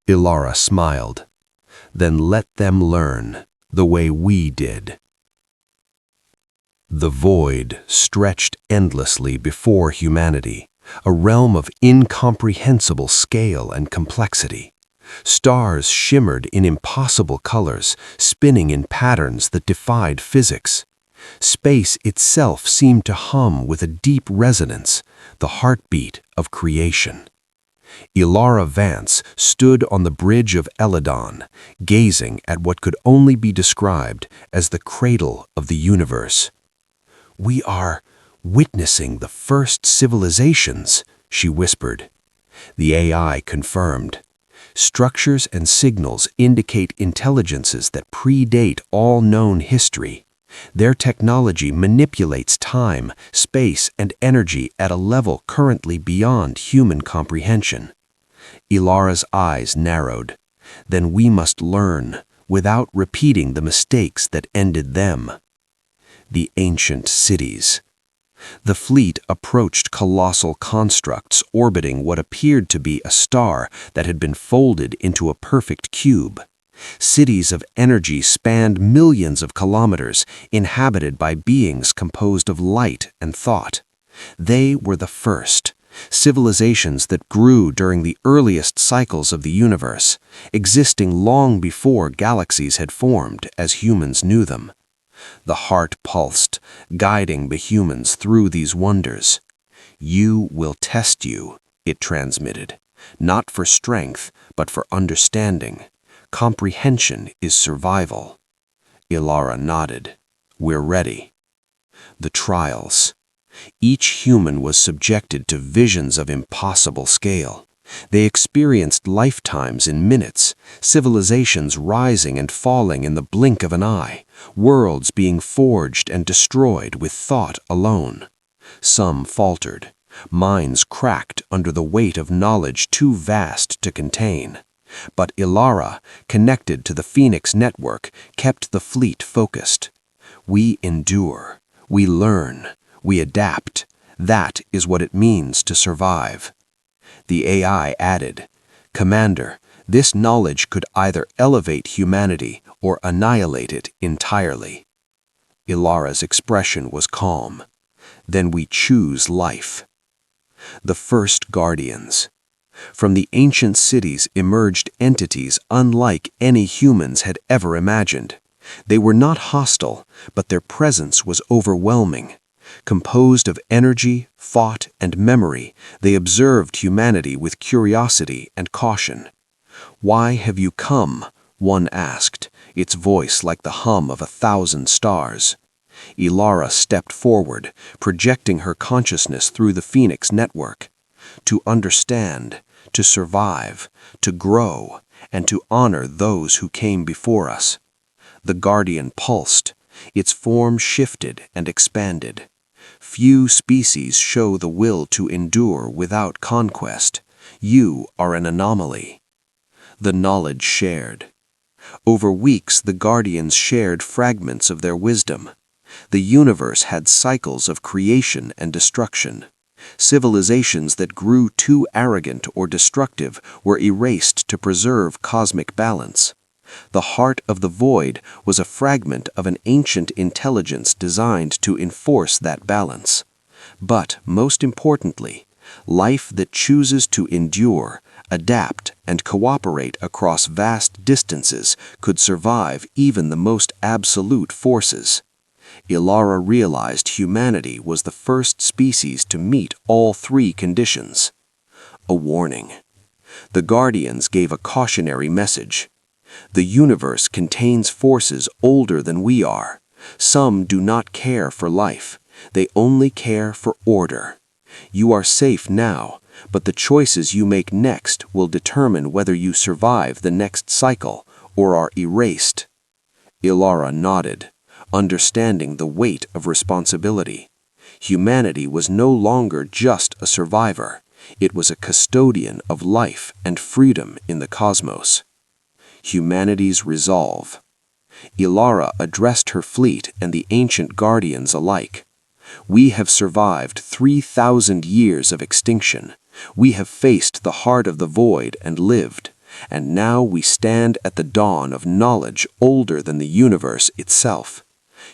Ilara smiled. "Then let them learn the way we did." The void stretched endlessly before humanity, a realm of incomprehensible scale and complexity. Stars shimmered in impossible colors, spinning in patterns that defied physics. Space itself seemed to hum with a deep resonance, the heartbeat of creation. Ilara Vance stood on the bridge of Eladon, gazing at what could only be described as the cradle of the universe. "We are witnessing the first civilizations," she whispered. The AI confirmed. "Structures and signals indicate intelligences that predate all known history. Their technology manipulates time, space, and energy at a level currently beyond human comprehension." Ilara's eyes narrowed. "Then we must learn, without repeating the mistakes that ended them." The ancient cities. The fleet approached colossal constructs orbiting what appeared to be a star that had been folded into a perfect cube. Cities of energy spanned millions of kilometers, inhabited by beings composed of light and thought. They were the first, civilizations that grew during the earliest cycles of the universe, existing long before galaxies had formed as humans knew them. The heart pulsed, guiding the humans through these wonders. "You will test you," it transmitted, "not for strength, but for understanding. Comprehension is survival." Ilara nodded. "We're ready." The trials. Each human was subjected to visions of impossible scale. They experienced lifetimes in minutes, civilizations rising and falling in the blink of an eye, worlds being forged and destroyed with thought alone. Some faltered, minds cracked under the weight of knowledge too vast to contain. But Ilara, connected to the Phoenix network, kept the fleet focused. "We endure, we learn, we adapt. That is what it means to survive." The AI added, "Commander, this knowledge could either elevate humanity or annihilate it entirely." Ilara's expression was calm. "Then we choose life." The first guardians. From the ancient cities emerged entities unlike any humans had ever imagined. They were not hostile, but their presence was overwhelming. Composed of energy, thought, and memory, they observed humanity with curiosity and caution. "Why have you come?" one asked, its voice like the hum of 1,000 stars. Ilara stepped forward, projecting her consciousness through the Phoenix network. "To understand, to survive, to grow, and to honor those who came before us." The guardian pulsed. Its form shifted and expanded. "Few species show the will to endure without conquest. You are an anomaly." The knowledge shared. Over weeks, the guardians shared fragments of their wisdom. The universe had cycles of creation and destruction. Civilizations that grew too arrogant or destructive were erased to preserve cosmic balance. The heart of the void was a fragment of an ancient intelligence designed to enforce that balance. But, most importantly, life that chooses to endure, adapt, and cooperate across vast distances could survive even the most absolute forces. Ilara realized humanity was the first species to meet all three conditions. A warning. The Guardians gave a cautionary message. The universe contains forces older than we are. Some do not care for life. They only care for order. You are safe now, but the choices you make next will determine whether you survive the next cycle or are erased. Ilara nodded, understanding the weight of responsibility. Humanity was no longer just a survivor. It was a custodian of life and freedom in the cosmos. Humanity's resolve. Ilara addressed her fleet and the ancient guardians alike. We have survived 3,000 years of extinction. We have faced the heart of the void and lived, and now we stand at the dawn of knowledge older than the universe itself.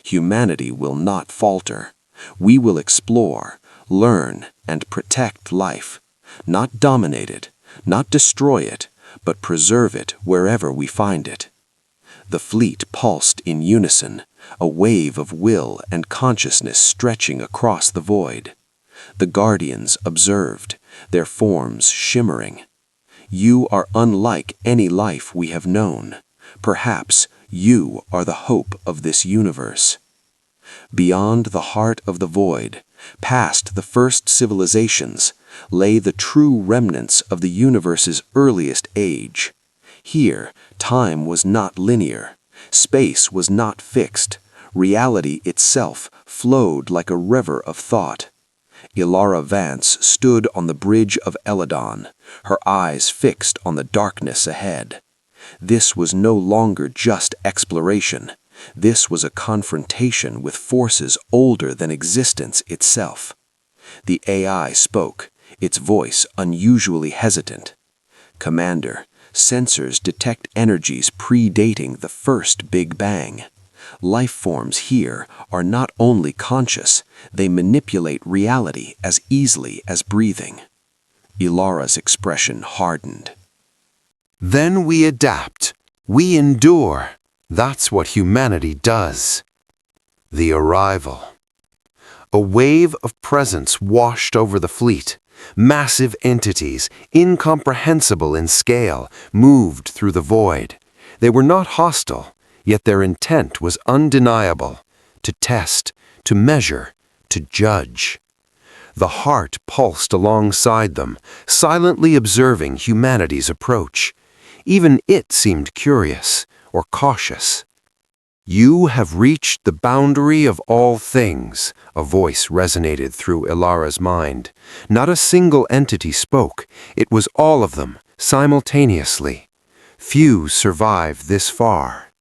Humanity will not falter. We will explore, learn, and protect life. Not dominate it, not destroy it, but preserve it wherever we find it. The fleet pulsed in unison, a wave of will and consciousness stretching across the void. The Guardians observed, their forms shimmering. You are unlike any life we have known. Perhaps you are the hope of this universe. Beyond the heart of the void, past the first civilizations, lay the true remnants of the universe's earliest age. Here, time was not linear. Space was not fixed. Reality itself flowed like a river of thought. Ilara Vance stood on the bridge of Eladon, her eyes fixed on the darkness ahead. This was no longer just exploration. This was a confrontation with forces older than existence itself. The AI spoke, its voice unusually hesitant. "Commander, sensors detect energies predating the first Big Bang. Life forms here are not only conscious, they manipulate reality as easily as breathing." Ilara's expression hardened. Then we adapt. We endure. That's what humanity does. The arrival. A wave of presence washed over the fleet. Massive entities, incomprehensible in scale, moved through the void. They were not hostile, yet their intent was undeniable: to test, to measure, to judge. The heart pulsed alongside them, silently observing humanity's approach. Even it seemed curious or cautious. "You have reached the boundary of all things," a voice resonated through Ilara's mind. Not a single entity spoke. It was all of them, simultaneously. Few survive this far.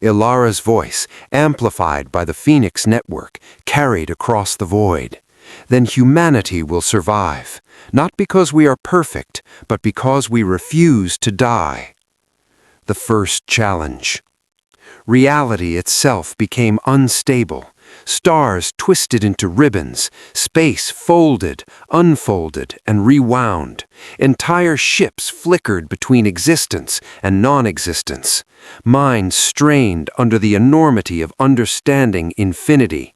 Ilara's voice, amplified by the Phoenix network, carried across the void. Then humanity will survive, not because we are perfect, but because we refuse to die. The first challenge. Reality itself became unstable. Stars twisted into ribbons, space folded, unfolded, and rewound. Entire ships flickered between existence and non-existence. Minds strained under the enormity of understanding infinity.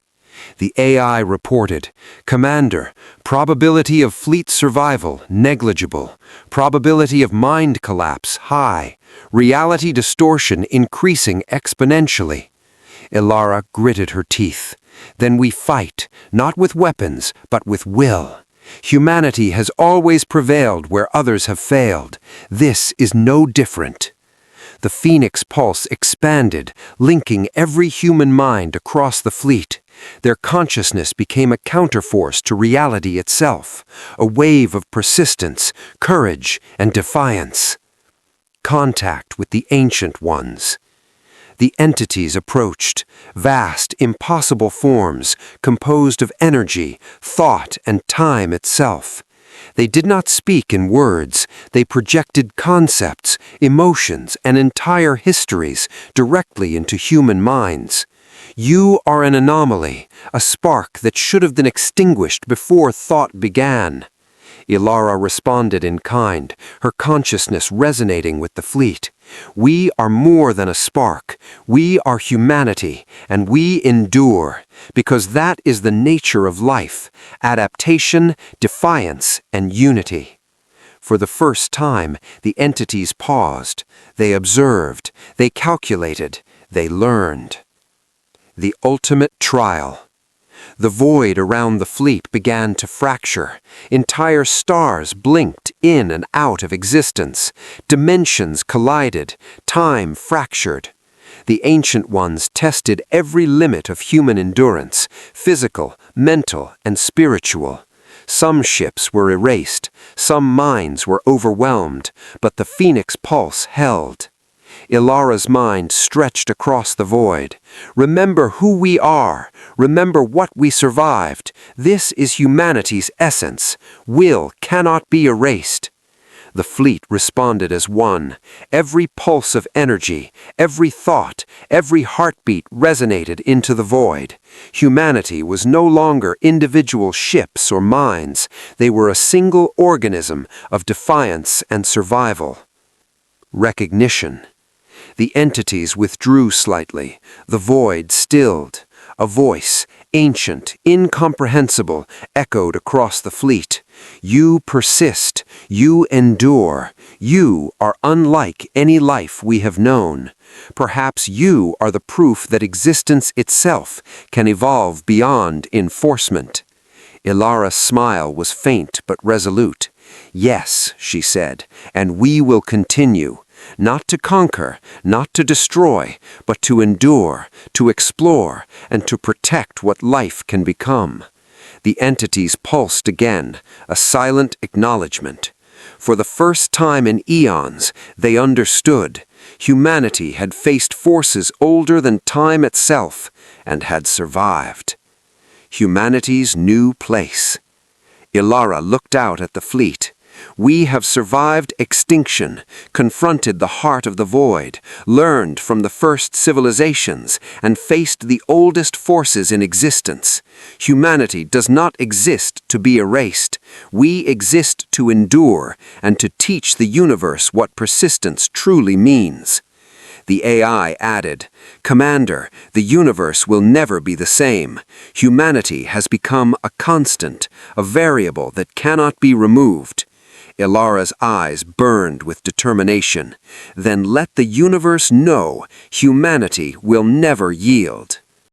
The AI reported, "Commander, probability of fleet survival negligible. Probability of mind collapse high. Reality distortion increasing exponentially." Ilara gritted her teeth. "Then we fight, not with weapons, but with will. Humanity has always prevailed where others have failed. This is no different." The Phoenix pulse expanded, linking every human mind across the fleet. Their consciousness became a counterforce to reality itself, a wave of persistence, courage, and defiance. Contact with the Ancient Ones. The entities approached, vast, impossible forms composed of energy, thought, and time itself. They did not speak in words, they projected concepts, emotions, and entire histories directly into human minds. You are an anomaly, a spark that should have been extinguished before thought began. Ilara responded in kind, her consciousness resonating with the fleet. We are more than a spark. We are humanity, and we endure, because that is the nature of life: adaptation, defiance, and unity. For the first time, the entities paused. They observed, they calculated, they learned. The ultimate trial. The void around the fleet began to fracture. Entire stars blinked in and out of existence. Dimensions collided. Time fractured. The Ancient Ones tested every limit of human endurance, physical, mental, and spiritual. Some ships were erased. Some minds were overwhelmed. But the Phoenix pulse held. Ilara's mind stretched across the void. Remember who we are. Remember what we survived. This is humanity's essence. Will cannot be erased. The fleet responded as one. Every pulse of energy, every thought, every heartbeat resonated into the void. Humanity was no longer individual ships or minds. They were a single organism of defiance and survival. Recognition. The entities withdrew slightly. The void stilled. A voice, ancient, incomprehensible, echoed across the fleet. You persist. You endure. You are unlike any life we have known. Perhaps you are the proof that existence itself can evolve beyond enforcement. Ilara's smile was faint but resolute. Yes, she said, and we will continue. Not to conquer, not to destroy, but to endure, to explore, and to protect what life can become. The entities pulsed again, a silent acknowledgement. For the first time in eons, they understood. Humanity had faced forces older than time itself, and had survived. Humanity's new place. Ilara looked out at the fleet. We have survived extinction, confronted the heart of the void, learned from the first civilizations, and faced the oldest forces in existence. Humanity does not exist to be erased. We exist to endure and to teach the universe what persistence truly means. The AI added, Commander, the universe will never be the same. Humanity has become a constant, a variable that cannot be removed. Ilara's eyes burned with determination. Then let the universe know humanity will never yield.